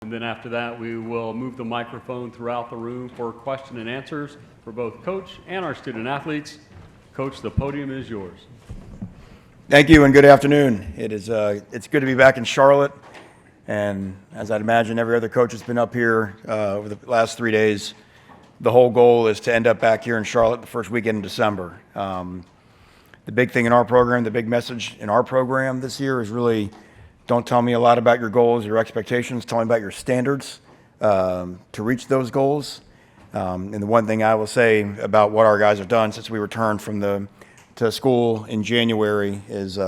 And then after that, we will move the microphone throughout the room for question and answers for both Coach and our student athletes. Coach, the podium is yours. Thank you and good afternoon. It's good to be back in Charlotte. And as I'd imagine every other coach has been up here over the last 3 days, the whole goal is to end up back here in Charlotte the first weekend in December. The big thing in our program, the big message in our program this year is really don't tell me a lot about your goals, your expectations, tell me about your standards to reach those goals. And the one thing I will say about what our guys have done since we returned to school in January is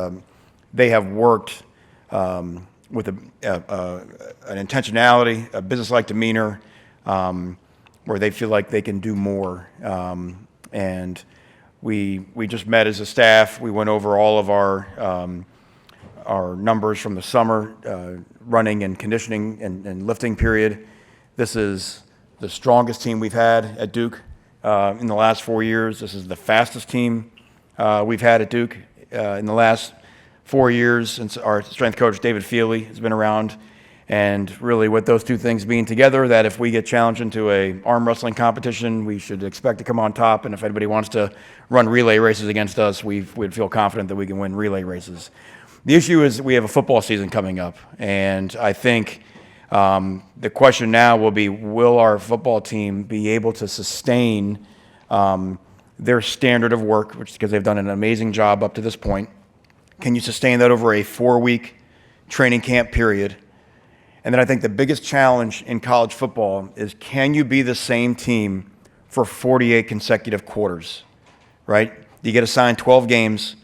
they have worked with an intentionality, a business-like demeanor, where they feel like they can do more. And we just met as a staff. We went over all of our numbers from the summer running and conditioning and lifting period. This is the strongest team we've had at Duke in the last 4 years. This is the fastest team we've had at Duke in the last 4 years since our strength coach, David Feely, has been around. And really with those two things being together, that if we get challenged into a arm wrestling competition, we should expect to come on top. And if anybody wants to run relay races against us, we'd feel confident that we can win relay races. The issue is we have a football season coming up. And I think the question now will be, will our football team be able to sustain their standard of work, which because they've done an amazing job up to this point. Can you sustain that over a 4-week training camp period? And then I think the biggest challenge in college football is, can you be the same team for 48 consecutive quarters, right? You get assigned 12 games.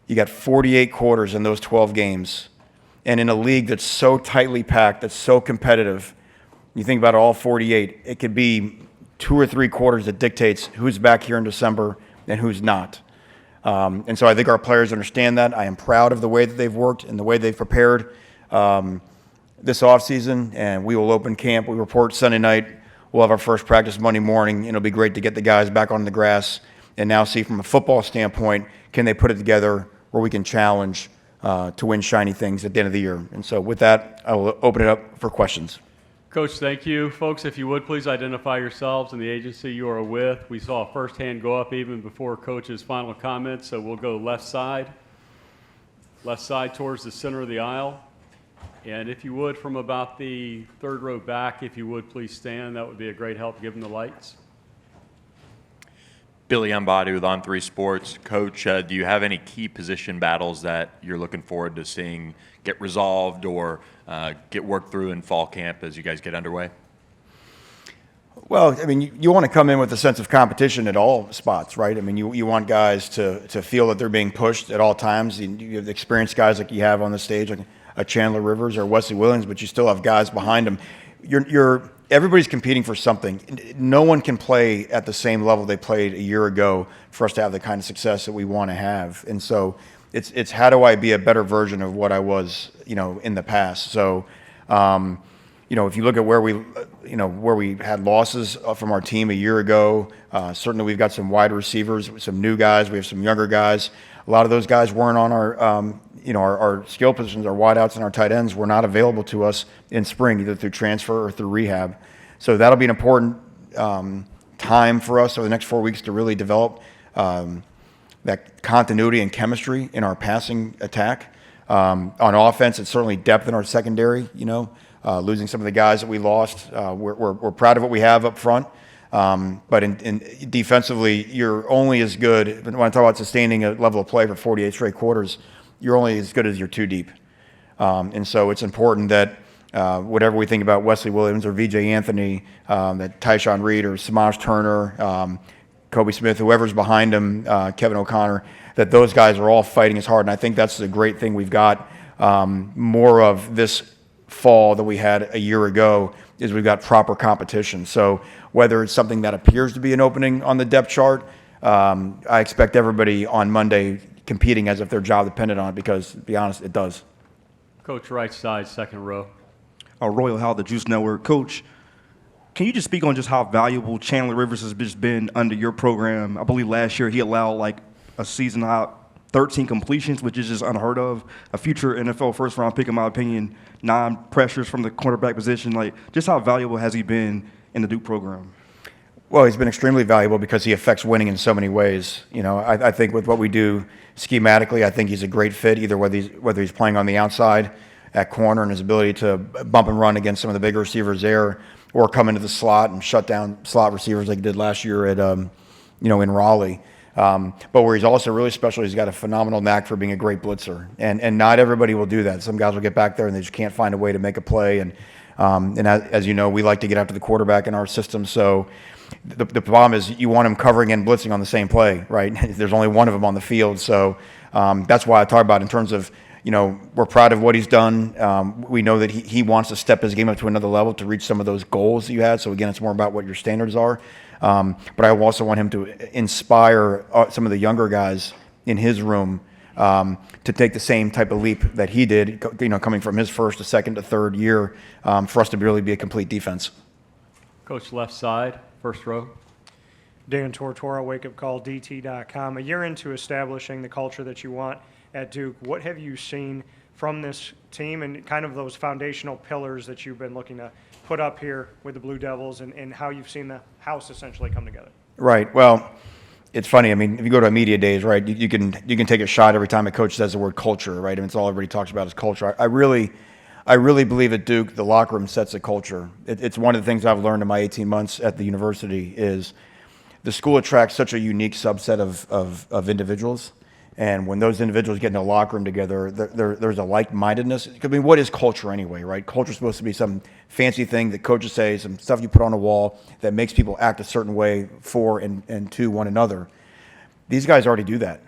You got 48 quarters in those 12 games. And in a league that's so tightly packed, that's so competitive, you think about all 48, it could be 2 or 3 quarters that dictates who's back here in December and who's not. And so I think our players understand that. I am proud of the way that they've worked and the way they've prepared this offseason, and we will open camp. We report Sunday night. We'll have our first practice Monday morning. It'll be great to get the guys back on the grass and now see from a football standpoint, can they put it together where we can challenge to win shiny things at the end of the year. And so with that, I will open it up for questions. Coach, thank you. Folks, if you would, please identify yourselves and the agency you are with. We saw a first hand go up even before Coach's final comments, so we'll go left side towards the center of the aisle. And if you would, from about the third row back, if you would, please stand. That would be a great help given the lights. Billy Umbody with On3 Sports. Coach, do you have any key position battles that you're looking forward to seeing get resolved or get worked through in fall camp as you guys get underway? Well, I mean, you want to come in with a sense of competition at all spots, right? I mean, you want guys to feel that they're being pushed at all times. You have experienced guys like you have on the stage, like a Chandler Rivers or Wesley Williams, but you still have guys behind them. Everybody's competing for something. No one can play at the same level they played a year ago for us to have the kind of success that we want to have. And so it's how do I be a better version of what I was, in the past. So, if you look at where we had losses from our team a year ago, certainly we've got some wide receivers, some new guys. We have some younger guys. A lot of those guys weren't on our skill positions, our wideouts and our tight ends were not available to us in spring, either through transfer or through rehab. So that'll be an important time for us over the next 4 weeks to really develop that continuity and chemistry in our passing attack. On offense, it's certainly depth in our secondary, losing some of the guys that we lost. We're proud of what we have up front. But in defensively, you're only as good, when I talk about sustaining a level of play for 48 straight quarters, you're only as good as you're too deep. And so it's important that whatever we think about Wesley Williams or VJ Anthony, that Tyshawn Reed or Samaj Turner, Kobe Smith, whoever's behind him, Kevin O'Connor, that those guys are all fighting as hard. And I think that's the great thing we've got more of this fall than we had a year ago is we've got proper competition. So whether it's something that appears to be an opening on the depth chart, I expect everybody on Monday competing as if their job depended on it because, to be honest, it does. Coach, right side, second row. Royal Howell, the Juice Network. Coach, can you just speak on just how valuable Chandler Rivers has just been under your program? I believe last year he allowed like a season-high 13 completions, which is just unheard of. A future NFL first-round pick, in my opinion. 9 pressures from the quarterback position. Like, just how valuable has he been in the Duke program? Well, he's been extremely valuable because he affects winning in so many ways. You know, I think with what we do schematically, I think he's a great fit, either whether he's playing on the outside at corner and his ability to bump and run against some of the bigger receivers there, or come into the slot and shut down slot receivers like he did last year at, in Raleigh. But where he's also really special, he's got a phenomenal knack for being a great blitzer. And not everybody will do that. Some guys will get back there and they just can't find a way to make a play. And as you know, we like to get after the quarterback in our system. So the problem is you want him covering and blitzing on the same play, right? There's only one of them on the field. So that's why I talk about in terms of, we're proud of what he's done. We know that he wants to step his game up to another level to reach some of those goals that you had. So again, it's more about what your standards are. But I also want him to inspire some of the younger guys in his room to take the same type of leap that he did, coming from his first to second to third year, for us to really be a complete defense. Coach, left side, first row. Dan Tortora, wakeupcalldt.com. A year into establishing the culture that you want at Duke, what have you seen from this team and kind of those foundational pillars that you've been looking to put up here with the Blue Devils, and how you've seen the house essentially come together? Right. Well, it's funny. I mean, if you go to a media days, right, you can take a shot every time a coach says the word culture, right? I mean, it's all everybody talks about is culture. I really believe at Duke, the locker room sets a culture. It's one of the things I've learned in my 18 months at the university is the school attracts such a unique subset of individuals. And when those individuals get in a locker room together, there's a like-mindedness. I mean, what is culture anyway, right? Culture is supposed to be some fancy thing that coaches say, some stuff you put on a wall that makes people act a certain way for and to one another. These guys already do that.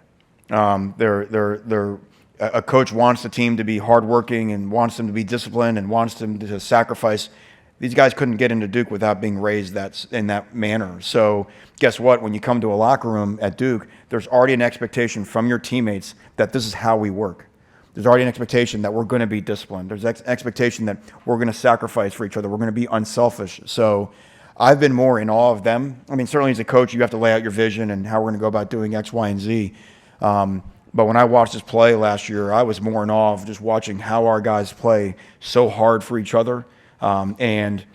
A coach wants the team to be hardworking and wants them to be disciplined and wants them to sacrifice. These guys couldn't get into Duke without being raised in that manner. So guess what? When you come to a locker room at Duke, there's already an expectation from your teammates that this is how we work. There's already an expectation that we're going to be disciplined. There's an expectation that we're going to sacrifice for each other. We're going to be unselfish. So I've been more in awe of them. I mean, certainly as a coach, you have to lay out your vision and how we're going to go about doing X, Y, and Z. But when I watched this play last year, I was more in awe of just watching how our guys play so hard for each other. And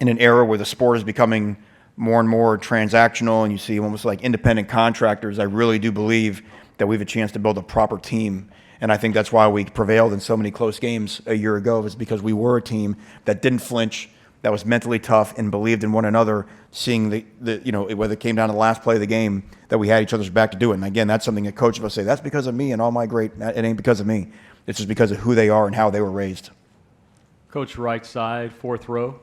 in an era where the sport is becoming more and more transactional and you see almost like independent contractors, I really do believe that we have a chance to build a proper team. And I think that's why we prevailed in so many close games a year ago, is because we were a team that didn't flinch, that was mentally tough and believed in one another, seeing whether it came down to the last play of the game, that we had each other's back to do it. And again, that's something a coach will say, that's because of me and all my great, it ain't because of me. It's just because of who they are and how they were raised. Coach, right side, fourth row.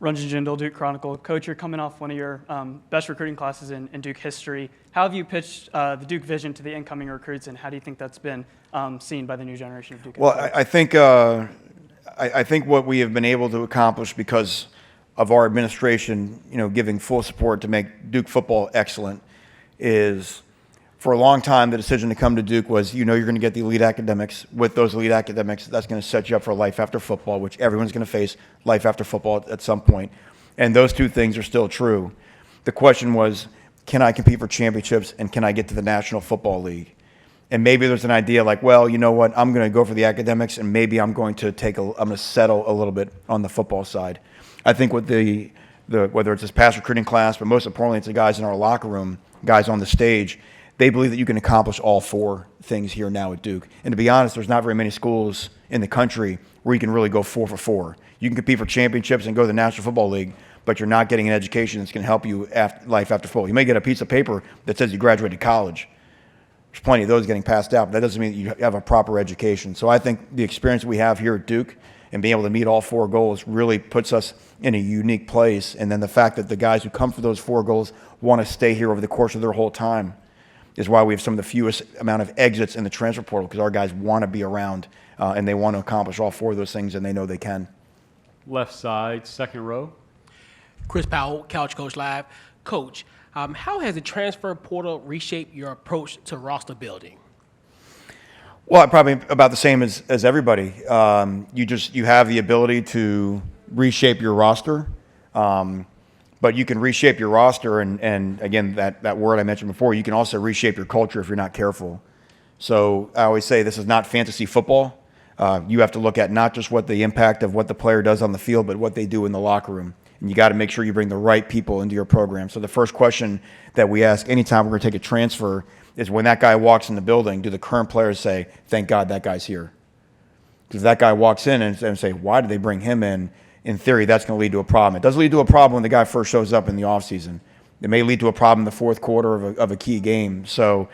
Ranjan Jindal, Duke Chronicle. Coach, you're coming off one of your best recruiting classes in Duke history. How have you pitched the Duke vision to the incoming recruits, and how do you think that's been seen by the new generation of Duke? Well, I think what we have been able to accomplish because of our administration, giving full support to make Duke football excellent, is for a long time the decision to come to Duke was, you're going to get the elite academics. With those elite academics, that's going to set you up for life after football, which everyone's going to face life after football at some point. And those two things are still true. The question was, can I compete for championships and can I get to the National Football League? And maybe there's an idea like, well, you know what, I'm going to go for the academics and maybe I'm going to settle a little bit on the football side. I think with the whether it's this past recruiting class, but most importantly, it's the guys in our locker room, guys on the stage, they believe that you can accomplish all four things here now at Duke. And to be honest, there's not very many schools in the country where you can really go 4 for 4. You can compete for championships and go to the National Football League, but you're not getting an education that's going to help you life after football. You may get a piece of paper that says you graduated college. There's plenty of those getting passed out, but that doesn't mean that you have a proper education. So I think the experience we have here at Duke and being able to meet all 4 goals really puts us in a unique place. And then the fact that the guys who come for those 4 goals want to stay here over the course of their whole time is why we have some of the fewest amount of exits in the transfer portal, because our guys want to be around and they want to accomplish all 4 of those things, and they know they can. Left side, second row. Chris Powell, Couch Coach Live. Coach, how has the transfer portal reshaped your approach to roster building? Well, probably about the same as everybody. You have the ability to reshape your roster, but But you can reshape your roster, and again, that word I mentioned before, you can also reshape your culture if you're not careful. So I always say this is not fantasy football. You have to look at not just what the impact of what the player does on the field, but what they do in the locker room. And you got to make sure you bring the right people into your program. So the first question that we ask anytime we're going to take a transfer is, when that guy walks in the building, do the current players say, thank God that guy's here? Because if that guy walks in and say, why did they bring him in theory, that's going to lead to a problem. It doesn't lead to a problem when the guy first shows up in the offseason. It may lead to a problem in the fourth quarter of a key game. So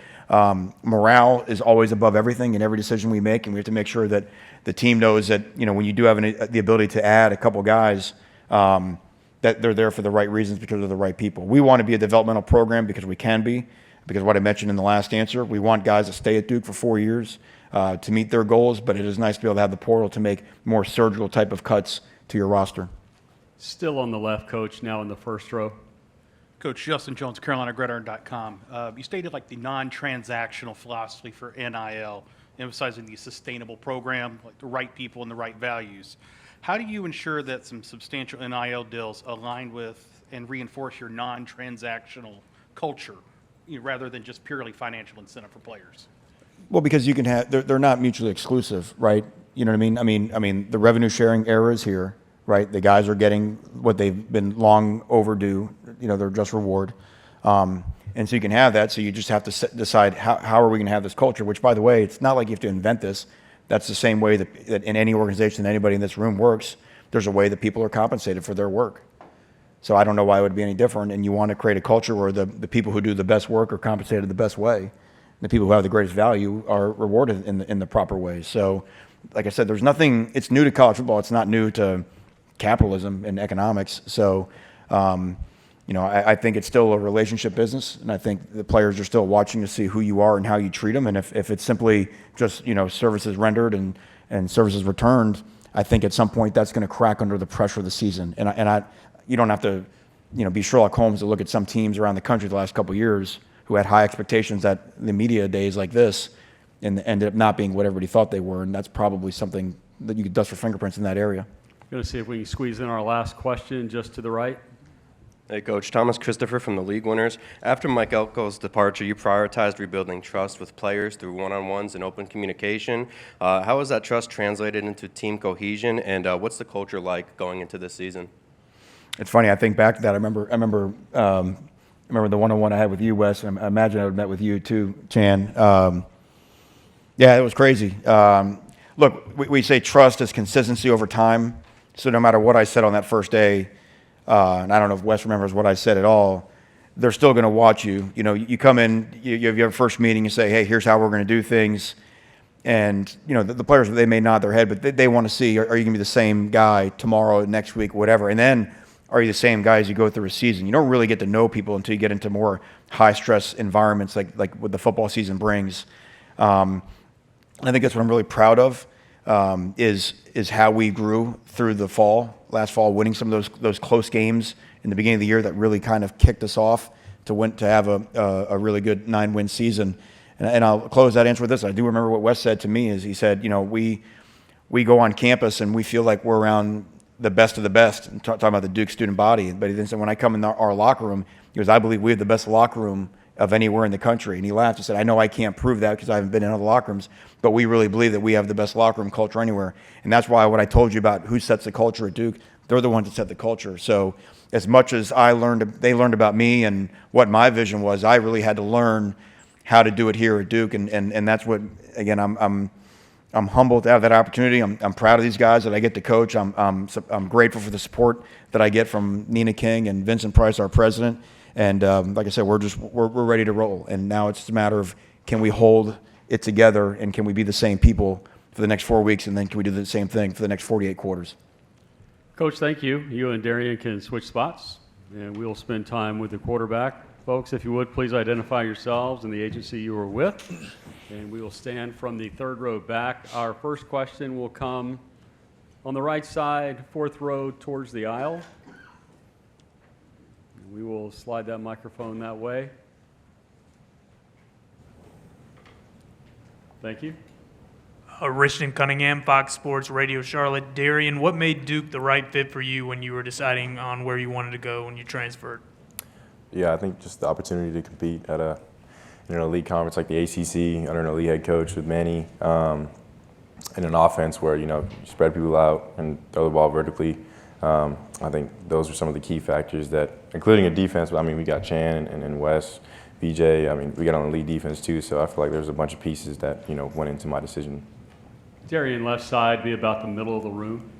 morale is always above everything in every decision we make, and we have to make sure that the team knows that, you know, when you do have the ability to add a couple guys, that they're there for the right reasons because they're the right people. We want to be a developmental program because we can be, because what I mentioned in the last answer, we want guys to stay at Duke for 4 years to meet their goals, but it is nice to be able to have the portal to make more surgical type of cuts to your roster. Still on the left, Coach, now in the first row. Coach Justin Jones, CarolinaGridiron.com. You stated like the non-transactional philosophy for NIL, emphasizing the sustainable program, like the right people and the right values. How do you ensure that some substantial NIL deals align with and reinforce your non-transactional culture, rather than just purely financial incentive for players? Well, because you can have, they're not mutually exclusive, right? You know what I mean? I mean, the revenue sharing era is here, right? The guys are getting what they've been long overdue, you know, their just reward. And so you can have that. So you just have to decide how are we going to have this culture, which, by the way, it's not like you have to invent this. That's the same way that in any organization, anybody in this room works. There's a way that people are compensated for their work. So I don't know why it would be any different. And you want to create a culture where the people who do the best work are compensated the best way. The people who have the greatest value are rewarded in the proper way. So, like I said, there's nothing, it's new to college football. It's not new to capitalism and economics. So, you know, I think it's still a relationship business, and I think the players are still watching to see who you are and how you treat them. And if it's simply just, you know, services rendered and services returned, I think at some point that's going to crack under the pressure of the season. And you don't have to, you know, be Sherlock Holmes to look at some teams around the country the last couple of years who had high expectations at the media days like this and ended up not being what everybody thought they were. And that's probably something that you could dust for fingerprints in that area. Going to see if we can squeeze in our last question just to the right. Hey, Coach. Thomas Christopher from the League Winners. After Mike Elko's departure, you prioritized rebuilding trust with players through one-on-ones and open communication. How has that trust translated into team cohesion, and what's the culture like going into this season? It's funny. I think back to that. I remember the one-on-one I had with you, Wes. And I imagine I would have met with you too, Chan. Yeah, it was crazy. Look, we say trust is consistency over time. So no matter what I said on that first day, and I don't know if Wes remembers what I said at all, they're still going to watch you. You know, you come in, you have your first meeting, you say, hey, here's how we're going to do things. And, you know, the players, they may nod their head, but they want to see, are you going to be the same guy tomorrow, next week, whatever. And then, are you the same guy as you go through a season? You don't really get to know people until you get into more high-stress environments like what the football season brings. I think that's what I'm really proud of, is how we grew through the last fall, winning some of those close games in the beginning of the year that really kind of kicked us off to have a really good 9-win season. And I'll close that answer with this. I do remember what Wes said to me is he said, you know, we go on campus and we feel like we're around the best of the best, and talking about the Duke student body. But he then said, when I come in our locker room, he goes, I believe we have the best locker room of anywhere in the country. And he laughed and said, I know I can't prove that because I haven't been in other locker rooms, but we really believe that we have the best locker room culture anywhere. And that's why what I told you about who sets the culture at Duke, they're the ones that set the culture. So as much as they learned about me and what my vision was, I really had to learn how to do it here at Duke. And that's what, again, I'm humbled to have that opportunity. I'm proud of these guys that I get to coach. I'm grateful for the support that I get from Nina King and Vincent Price, our president. And like I said, we're ready to roll. And now it's just a matter of, can we hold it together, and can we be the same people for the next 4 weeks, and then can we do the same thing for the next 48 quarters? Coach, thank you. You and Darian can switch spots, and we'll spend time with the quarterback. Folks, if you would, please identify yourselves and the agency you are with, and we will stand from the third row back. Our first question will come on the right side, fourth row towards the aisle. We will slide that microphone that way. Thank you. Richton Cunningham, Fox Sports Radio Charlotte. Darian, what made Duke the right fit for you when you were deciding on where you wanted to go when you transferred? Yeah, I think just the opportunity to compete at a elite conference like the ACC under an elite head coach with Manny, in an offense where you spread people out and throw the ball vertically. I think those are some of the key factors that, including a defense. I mean, we got Chan and Wes, BJ. I mean, we got on elite defense too. So I feel like there's a bunch of pieces that went into my decision. Darian, left side, be about the middle of the room.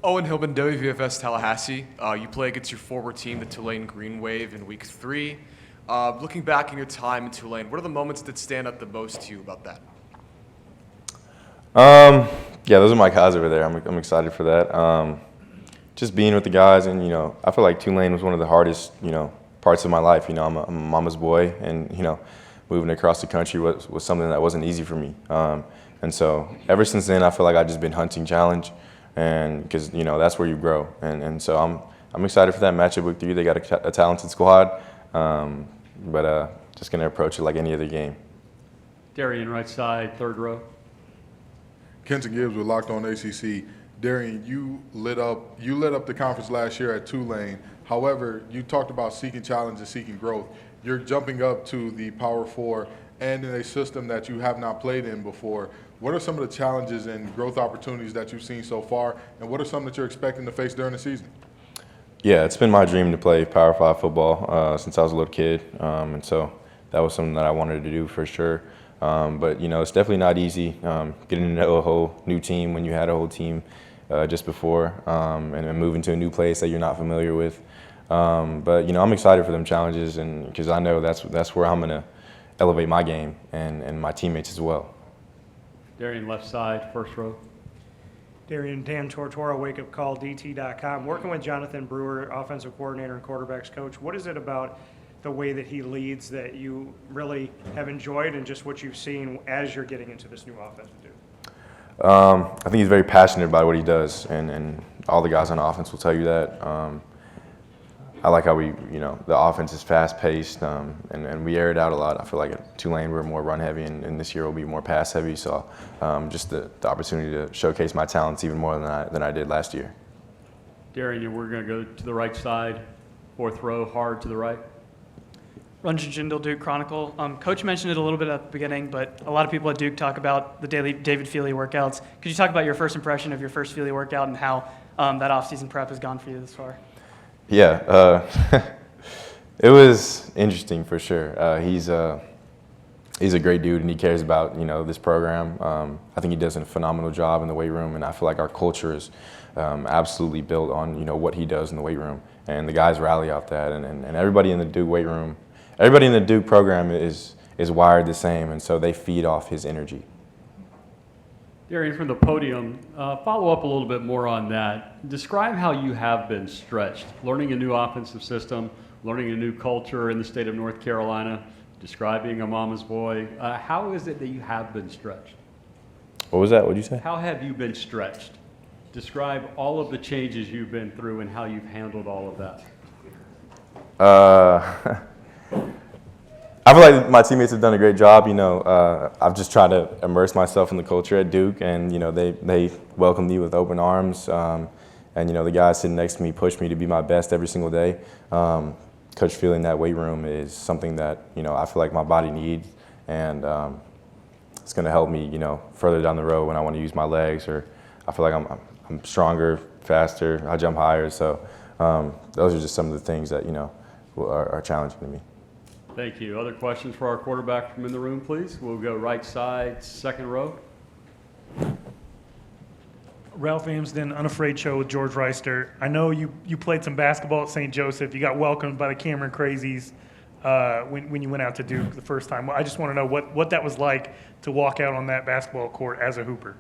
Owen Hillman, WVFS Tallahassee. You play against your former team, the Tulane Green Wave, in Week 3. Looking back in your time in Tulane, what are the moments that stand out the most to you about that? Yeah, those are my guys over there. I'm excited for that. Just being with the guys, and I feel like Tulane was one of the hardest parts of my life. I'm a mama's boy, and moving across the country was something that wasn't easy for me. And so ever since then, I feel like I've just been hunting challenge, and because that's where you grow. And so I'm excited for that matchup Week 3. They got a talented squad, but just gonna approach it like any other game. Darian, right side, third row. Kenton Gibbs with Locked On ACC. Darian, you lit up the conference last year at Tulane. However, you talked about seeking challenge and seeking growth. You're jumping up to the Power 4 and in a system that you have not played in before. What are some of the challenges and growth opportunities that you've seen so far, and what are some that you're expecting to face during the season? Yeah, it's been my dream to play Power 5 football since I was a little kid, and so that was something that I wanted to do for sure. But it's definitely not easy getting to know a whole new team when you had a whole team just before, and then moving to a new place that you're not familiar with. But I'm excited for them challenges, and because I know that's where I'm gonna elevate my game and my teammates as well. Darian, left side, first row. Darian, Dan Tortora, wakeupcalldt.com. Working with Jonathan Brewer, offensive coordinator and quarterbacks coach, what is it about the way that he leads that you really have enjoyed, and just what you've seen as you're getting into this new offense with Duke? I think he's very passionate about what he does, and all the guys on offense will tell you that. I like how the offense is fast-paced, and we air it out a lot. I feel like at Tulane we're more run-heavy, and this year will be more pass-heavy. So just the opportunity to showcase my talents even more than I did last year. Darian, we're going to go to the right side, fourth row, hard to the right. Ranjan Jindal, Duke Chronicle. Coach mentioned it a little bit at the beginning, but a lot of people at Duke talk about the daily David Feely workouts. Could you talk about your first impression of your first Feely workout and how that off-season prep has gone for you this far? Yeah, it was interesting for sure. He's a great dude, and he cares about this program. I think he does a phenomenal job in the weight room, and I feel like our culture is absolutely built on what he does in the weight room, and the guys rally off that, and everybody in the Duke weight room, everybody in the Duke program is wired the same, and so they feed off his energy. Darian, from the podium, follow up a little bit more on that. Describe how you have been stretched, learning a new offensive system, learning a new culture in the state of North Carolina, describing a mama's boy. How is it that you have been stretched? What was that? What did you say? How have you been stretched? Describe all of the changes you've been through and how you've handled all of that. I feel like my teammates have done a great job. I've just tried to immerse myself in the culture at Duke, and they welcomed me with open arms. And the guys sitting next to me push me to be my best every single day. Coach feeling that weight room is something that I feel like my body needs, and it's going to help me further down the road when I want to use my legs, or I feel like I'm stronger, faster, I jump higher. So those are just some of the things that are challenging to me. Thank you. Other questions for our quarterback from in the room, please? We'll go right side, second row. Ralph Amsden, Unafraid Show with George Reister. I know you played some basketball at St. Joseph. You got welcomed by the Cameron Crazies when you went out to Duke the first time. I just want to know what that was like to walk out on that basketball court as a hooper.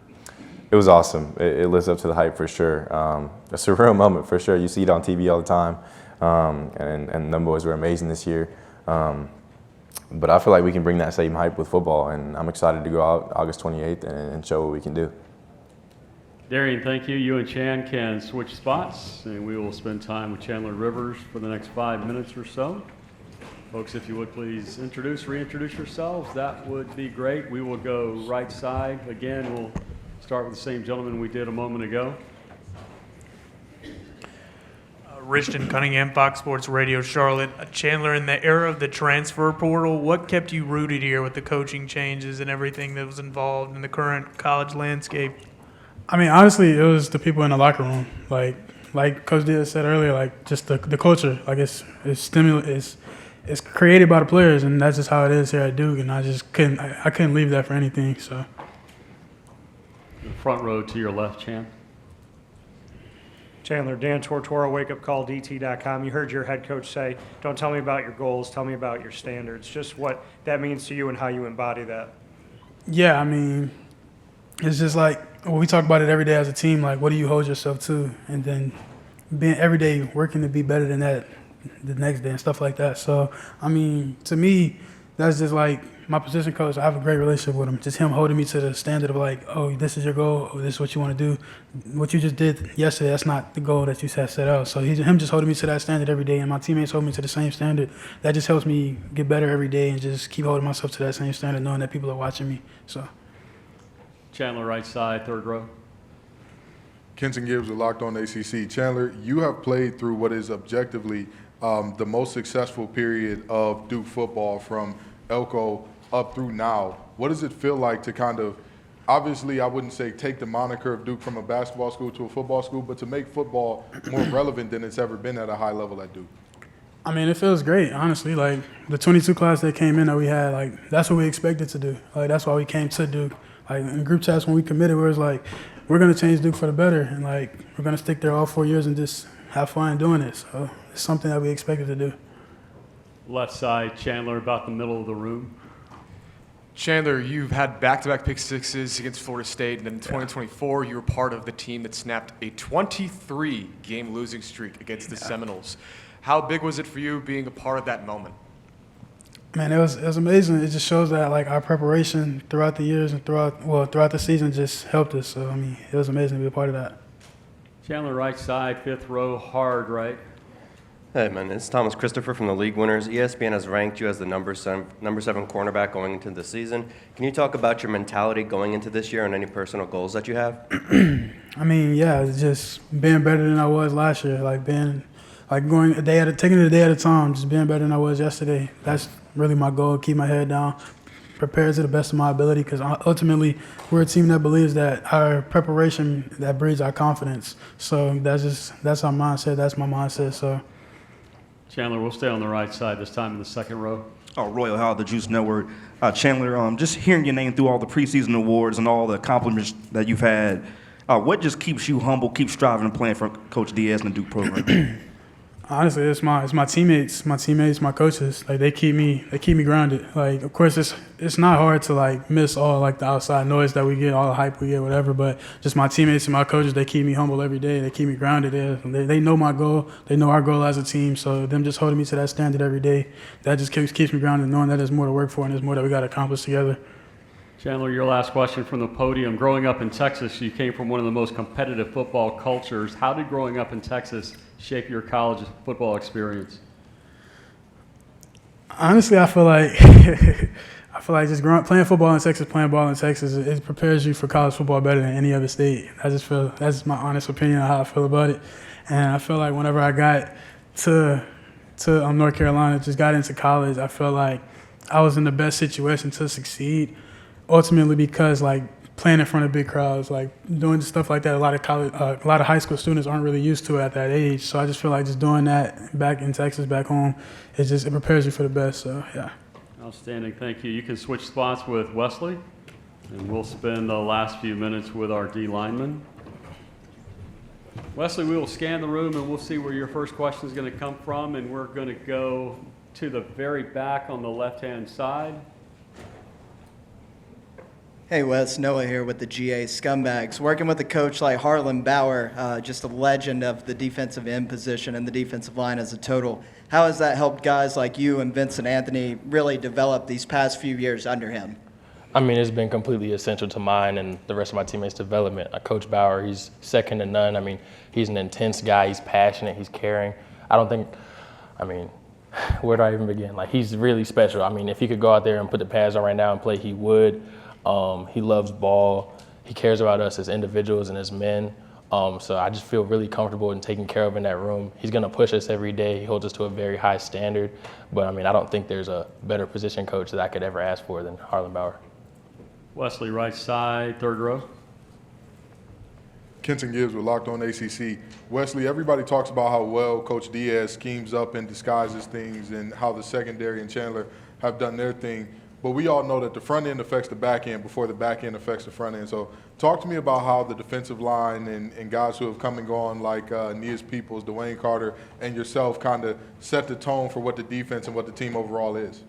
It was awesome. It lives up to the hype for sure. A surreal moment for sure. You see it on TV all the time, and them boys were amazing this year. But I feel like we can bring that same hype with football, and I'm excited to go out August 28th and show what we can do. Darian, thank you. You and Chan can switch spots, and we will spend time with Chandler Rivers for the next 5 minutes or so. Folks, if you would please reintroduce yourselves, that would be great. We will go right side. Again, we'll start with the same gentleman we did a moment ago. Richton Cunningham, Fox Sports Radio Charlotte. Chandler, in the era of the transfer portal, what kept you rooted here with the coaching changes and everything that was involved in the current college landscape? I mean, honestly, it was the people in the locker room. Like Coach Diaz said earlier, like just the culture. Like it's created by the players, and that's just how it is here at Duke. And I just couldn't leave that for anything. So. The front row to your left, Chan. Chandler, Dan Tortora, wakeupcalldt.com. You heard your head coach say, don't tell me about your goals, tell me about your standards. Just what that means to you and how you embody that. Yeah, I mean, it's just like, well, we talk about it every day as a team, like what do you hold yourself to? And then being every day working to be better than that the next day and stuff like that. So, I mean, to me, that's just like my position coach. I have a great relationship with him. Just him holding me to the standard of like, oh, this is your goal. Oh, this is what you want to do. What you just did yesterday, that's not the goal that you set out. So him just holding me to that standard every day, and my teammates hold me to the same standard. That just helps me get better every day and just keep holding myself to that same standard, knowing that people are watching me. So. Chandler, right side, third row. Kenton Gibbs with Locked On ACC. Chandler, you have played through what is objectively the most successful period of Duke football from Elko up through now. What does it feel like to kind of, obviously I wouldn't say take the moniker of Duke from a basketball school to a football school, but to make football more relevant than it's ever been at a high level at Duke? I mean, it feels great, honestly. Like, the 22 class that came in that we had, like, that's what we expected to do. Like, that's why we came to Duke. Like, in group chats when we committed, we was like, we're going to change Duke for the better. And, like, we're going to stick there all 4 years and just have fun doing it. So it's something that we expected to do. Left side, Chandler, about the middle of the room. Chandler, you've had back-to-back pick sixes against Florida State, and then in 2024, you were part of the team that snapped a 23-game losing streak against the Seminoles. How big was it for you being a part of that moment? Man, it was amazing. It just shows that like our preparation throughout the years and throughout the season just helped us. So I mean, it was amazing to be a part of that. Chandler, right side, fifth row, hard right. Hey, man, it's Thomas Christopher from the League Winners. ESPN has ranked you as the number seven cornerback going into the season. Can you talk about your mentality going into this year and any personal goals that you have? I mean, yeah, it's just being better than I was last year. taking it a day at a time, just being better than I was yesterday. That's really my goal. Keep my head down, prepare to the best of my ability. Because ultimately, we're a team that believes that our preparation that breeds our confidence. So that's our mindset. That's my mindset. So. Chandler, we'll stay on the right side this time in the second row. Royal Howard, the Juice Network. Chandler, just hearing your name through all the preseason awards and all the accomplishments that you've had, what just keeps you humble, keeps striving and playing for Coach Diaz and the Duke program? Honestly, it's my teammates, my coaches. Like they keep me grounded. Like of course it's not hard to like miss all like the outside noise that we get, all the hype we get, whatever. But just my teammates and my coaches, they keep me humble every day. They keep me grounded. They know my goal. They know our goal as a team. So them just holding me to that standard every day, that just keeps me grounded, knowing that there's more to work for and there's more that we got to accomplish together. Chandler, your last question from the podium. Growing up in Texas, you came from one of the most competitive football cultures. How did growing up in Texas shape your college football experience? Honestly, I feel like just playing football in Texas, playing ball in Texas, it prepares you for college football better than any other state. That's my honest opinion on how I feel about it. And I feel like whenever I got to North Carolina, just got into college, I felt like I was in the best situation to succeed. Ultimately, because like playing in front of big crowds, like doing stuff like that, a lot of high school students aren't really used to at that age. So I just feel like just doing that back in Texas, back home, it prepares you for the best. So yeah. Outstanding, thank you. You can switch spots with Wesley, and we'll spend the last few minutes with our D lineman. Wesley, we will scan the room and we'll see where your first question is going to come from, and we're going to go to the very back on the left-hand side. Hey Wes, Noah here with the GA Scumbags. Working with a coach like Harlan Bauer, just a legend of the defensive end position and the defensive line as a total. How has that helped guys like you and Vincent Anthony really develop these past few years under him? I mean, it's been completely essential to mine and the rest of my teammates' development. Coach Bauer, he's second to none. I mean, he's an intense guy. He's passionate. He's caring. where do I even begin? Like, he's really special. I mean, if he could go out there and put the pads on right now and play, he would. He loves ball. He cares about us as individuals and as men. So I just feel really comfortable in taking care of in that room. He's going to push us every day. He holds us to a very high standard. But, I mean, I don't think there's a better position coach that I could ever ask for than Harlan Bauer. Wesley, right side, third row. Kenton Gibbs with Locked On ACC. Wesley, everybody talks about how well Coach Diaz schemes up and disguises things and how the secondary and Chandler have done their thing. But we all know that the front end affects the back end before the back end affects the front end. So talk to me about how the defensive line and guys who have come and gone like Nias Peoples, Dwayne Carter, and yourself kind of set the tone for what the defense and what the team overall is.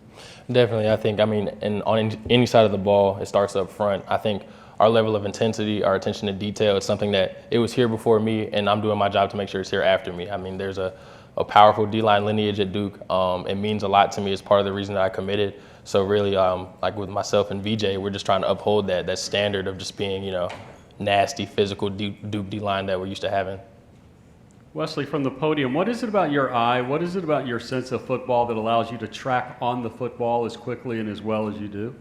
Definitely. I think, I mean, and on any side of the ball, it starts up front. I think our level of intensity, our attention to detail, is something that it was here before me, and I'm doing my job to make sure it's here after me. I mean, there's a powerful D-line lineage at Duke. It means a lot to me. It's part of the reason that I committed. So really, like with myself and VJ, we're just trying to uphold that standard of just being, you know, nasty, physical Duke D-line that we're used to having. Wesley, from the podium, what is it about your eye, what is it about your sense of football that allows you to track on the football as quickly and as well as you do?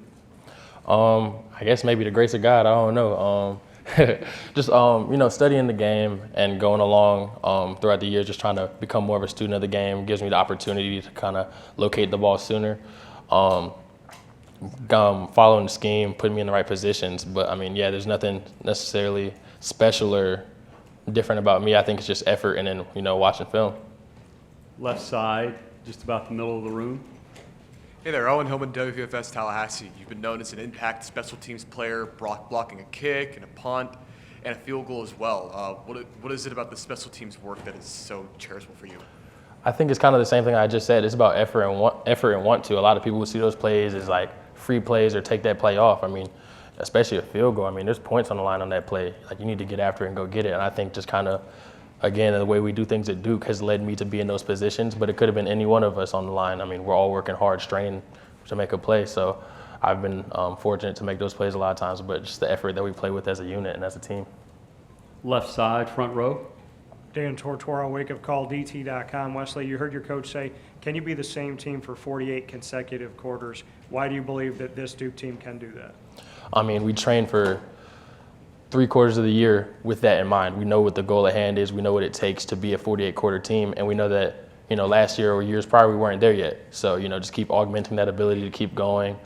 I guess maybe the grace of God, I don't know. Just, you know, studying the game and going along throughout the years, just trying to become more of a student of the game gives me the opportunity to kind of locate the ball sooner. Following the scheme, putting me in the right positions. But, I mean, yeah, there's nothing necessarily special or different about me. I think it's just effort and then, you know, watching film. Left side, just about the middle of the room. Hey there, Owen Hillman, WFS Tallahassee. You've been known as an impact special teams player, blocking a kick and a punt and a field goal as well. What is it about the special teams work that is so cherishable for you? I think it's kind of the same thing I just said. It's about effort and want to. A lot of people will see those plays as like free plays or take that play off. I mean, especially a field goal. I mean, there's points on the line on that play. Like, you need to get after it and go get it. And I think just kind of, again, the way we do things at Duke has led me to be in those positions, but it could have been any one of us on the line. I mean, we're all working hard, straining to make a play. So I've been fortunate to make those plays a lot of times, but just the effort that we play with as a unit and as a team. Left side, front row. Dan Tortora, wakeupcalldt.com. Wesley, you heard your coach say, can you be the same team for 48 consecutive quarters? Why do you believe that this Duke team can do that? I mean, we train for 3/4 of the year with that in mind. We know what the goal at hand is. We know what it takes to be a 48-quarter team, and we know that, you know, last year or years prior we weren't there yet. So, you know, just keep augmenting that ability to keep going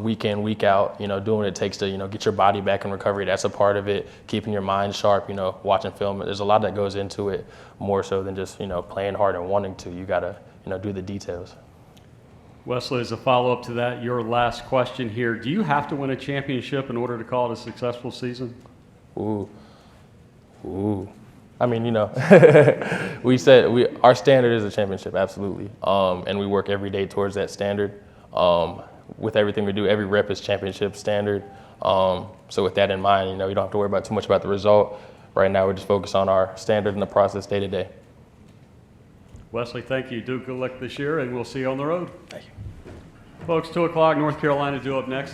week in, week out, you know, doing what it takes to, you know, get your body back in recovery. That's a part of it. Keeping your mind sharp, you know, watching film. There's a lot that goes into it, more so than just, you know, playing hard and wanting to. You got to, you know, do the details. Wesley, as a follow-up to that, your last question here. Do you have to win a championship in order to call it a successful season? Ooh. I mean, you know, our standard is a championship, absolutely. And we work every day towards that standard. With everything we do, every rep is championship standard. So with that in mind, you know, you don't have to worry about too much about the result. Right now, we're just focused on our standard and the process day to day. Wesley, thank you. Duke, good luck this year, and we'll see you on the road. Thank you. Folks, 2 o'clock, North Carolina due up next.